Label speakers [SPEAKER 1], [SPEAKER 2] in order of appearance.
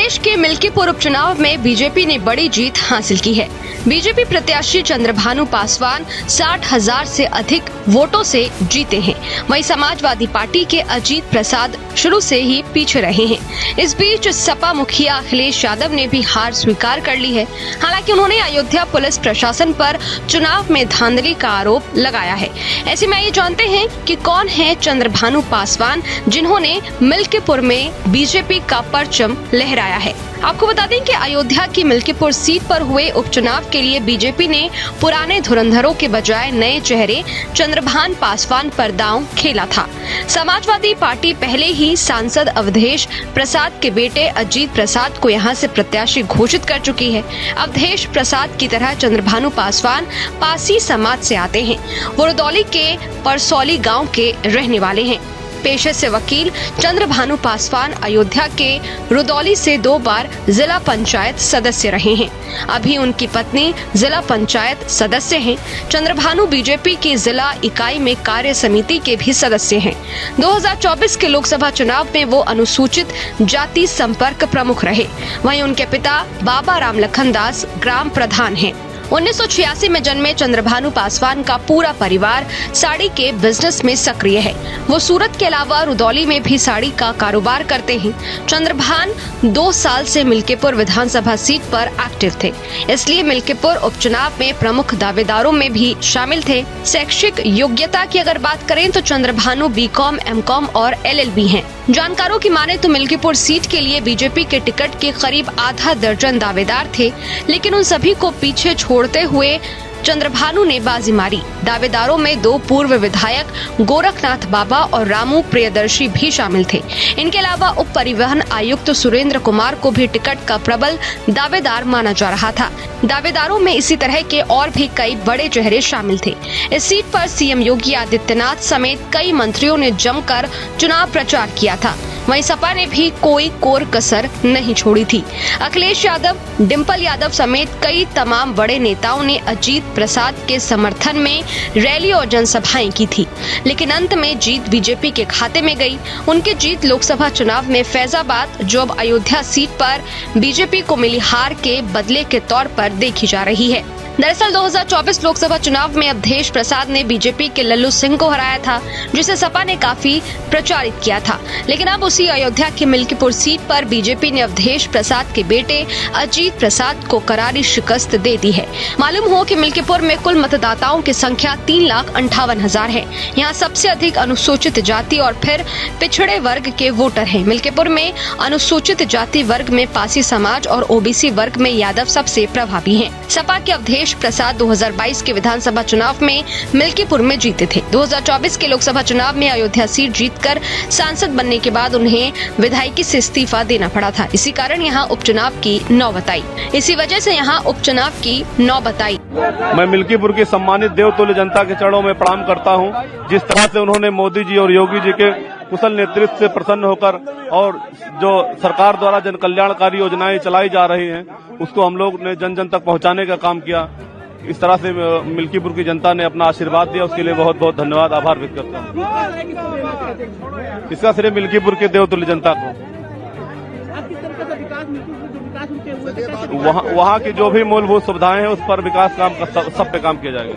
[SPEAKER 1] अवधेश के मिल्कीपुर उपचुनाव में बीजेपी ने बड़ी जीत हासिल की है। बीजेपी प्रत्याशी चंद्रभानु पासवान 60,000 से अधिक वोटों से जीते हैं। वहीं समाजवादी पार्टी के अजीत प्रसाद शुरू से ही पीछे रहे हैं। इस बीच सपा मुखिया अखिलेश यादव ने भी हार स्वीकार कर ली है। हालांकि उन्होंने अयोध्या पुलिस प्रशासन पर चुनाव में धांधली का आरोप लगाया है। ऐसे में ये जानते हैं कि कौन है चंद्रभानु पासवान, जिन्होंने मिल्कीपुर में बीजेपी का परचम लहराया है। आपको बता दें कि अयोध्या की मिल्कीपुर सीट पर हुए उपचुनाव के लिए बीजेपी ने पुराने धुरंधरों के बजाय नए चेहरे चंद्रभानु पासवान पर दांव खेला था। समाजवादी पार्टी पहले ही सांसद अवधेश प्रसाद के बेटे अजीत प्रसाद को यहां से प्रत्याशी घोषित कर चुकी है। अवधेश प्रसाद की तरह चंद्रभानु पासवान पासी समाज से आते हैं। वो रुदौली के परसौली गाँव के रहने वाले हैं। पेशे से वकील चंद्रभानु पासवान अयोध्या के रुदौली से 2 बार जिला पंचायत सदस्य रहे हैं। अभी उनकी पत्नी जिला पंचायत सदस्य हैं। चंद्रभानु बीजेपी की जिला इकाई में कार्य समिति के भी सदस्य हैं। 2024 के लोकसभा चुनाव में वो अनुसूचित जाति संपर्क प्रमुख रहे। वहीं उनके पिता बाबा राम लखन दास ग्राम प्रधान हैं। 1986 में जन्मे चंद्रभानु पासवान का पूरा परिवार साड़ी के बिजनेस में सक्रिय है। वो सूरत के अलावा रुदौली में भी साड़ी का कारोबार करते हैं। चंद्रभानु 2 साल से मिल्कीपुर विधानसभा सीट पर एक्टिव थे, इसलिए मिल्कीपुर उपचुनाव में प्रमुख दावेदारों में भी शामिल थे। शैक्षिक योग्यता की अगर बात करें तो चंद्रभानु बीकॉम, एमकॉम और LLB हैं। जानकारों की माने तो मिल्कीपुर सीट के लिए बीजेपी के टिकट के करीब आधा दर्जन दावेदार थे, लेकिन उन सभी को पीछे छोड़ते हुए चंद्रभानु ने बाजी मारी। दावेदारों में 2 पूर्व विधायक गोरखनाथ बाबा और रामू प्रियदर्शी भी शामिल थे। इनके अलावा उप परिवहन आयुक्त सुरेंद्र कुमार को भी टिकट का प्रबल दावेदार माना जा रहा था। दावेदारों में इसी तरह के और भी कई बड़े चेहरे शामिल थे। इस सीट पर सीएम योगी आदित्यनाथ समेत कई मंत्रियों ने जमकर चुनाव प्रचार किया था। वहीं सपा ने भी कोई कोर कसर नहीं छोड़ी थी। अखिलेश यादव, डिम्पल यादव समेत कई तमाम बड़े नेताओं ने अजीत प्रसाद के समर्थन में रैली और जनसभाएं की थी, लेकिन अंत में जीत बीजेपी के खाते में गई। उनकी जीत लोकसभा चुनाव में फैजाबाद, जो अब अयोध्या सीट पर बीजेपी को मिली हार के बदले के तौर पर देखी जा रही है। दरअसल 2024 लोकसभा चुनाव में अवधेश प्रसाद ने बीजेपी के लल्लू सिंह को हराया था, जिसे सपा ने काफी प्रचारित किया था। लेकिन अब उसी अयोध्या की मिल्कीपुर सीट पर बीजेपी ने अवधेश प्रसाद के बेटे अजीत प्रसाद को करारी शिकस्त दे दी है। मालूम हो कि मिल्कीपुर में कुल मतदाताओं की संख्या 3,58,000 है। यहाँ सबसे अधिक अनुसूचित जाति और फिर पिछड़े वर्ग के वोटर हैं। मिल्कीपुर में अनुसूचित जाति वर्ग में पासी समाज और OBC वर्ग में यादव सबसे प्रभावी हैं। सपा के अवधेश प्रसाद 2022 के विधानसभा चुनाव में मिल्कीपुर में जीते थे। 2024 के लोकसभा चुनाव में अयोध्या सीट जीतकर सांसद बनने के बाद उन्हें विधायकी से इस्तीफा देना पड़ा था। इसी कारण यहाँ उपचुनाव की नौबत आई। इसी वजह से यहाँ उपचुनाव की नौबत आई।
[SPEAKER 2] मैं मिल्कीपुर की सम्मानित देवतुल्य जनता के चरणों में प्रणाम करता हूँ। जिस तरह से उन्होंने मोदी जी और योगी जी के कुशल नेतृत्व से प्रसन्न होकर और जो सरकार द्वारा जन कल्याणकारी योजनाएं चलाई जा रही हैं, उसको हम लोग ने जन जन तक पहुंचाने का काम किया। इस तरह से मिल्कीपुर की जनता ने अपना आशीर्वाद दिया, उसके लिए बहुत बहुत धन्यवाद, आभार व्यक्त करता हूँ। इसका श्रेय मिल्कीपुर के देवतुल्य जनता को। वहाँ की जो भी मूलभूत सुविधाएं हैं उस पर विकास काम सब पे काम किया जाएगा।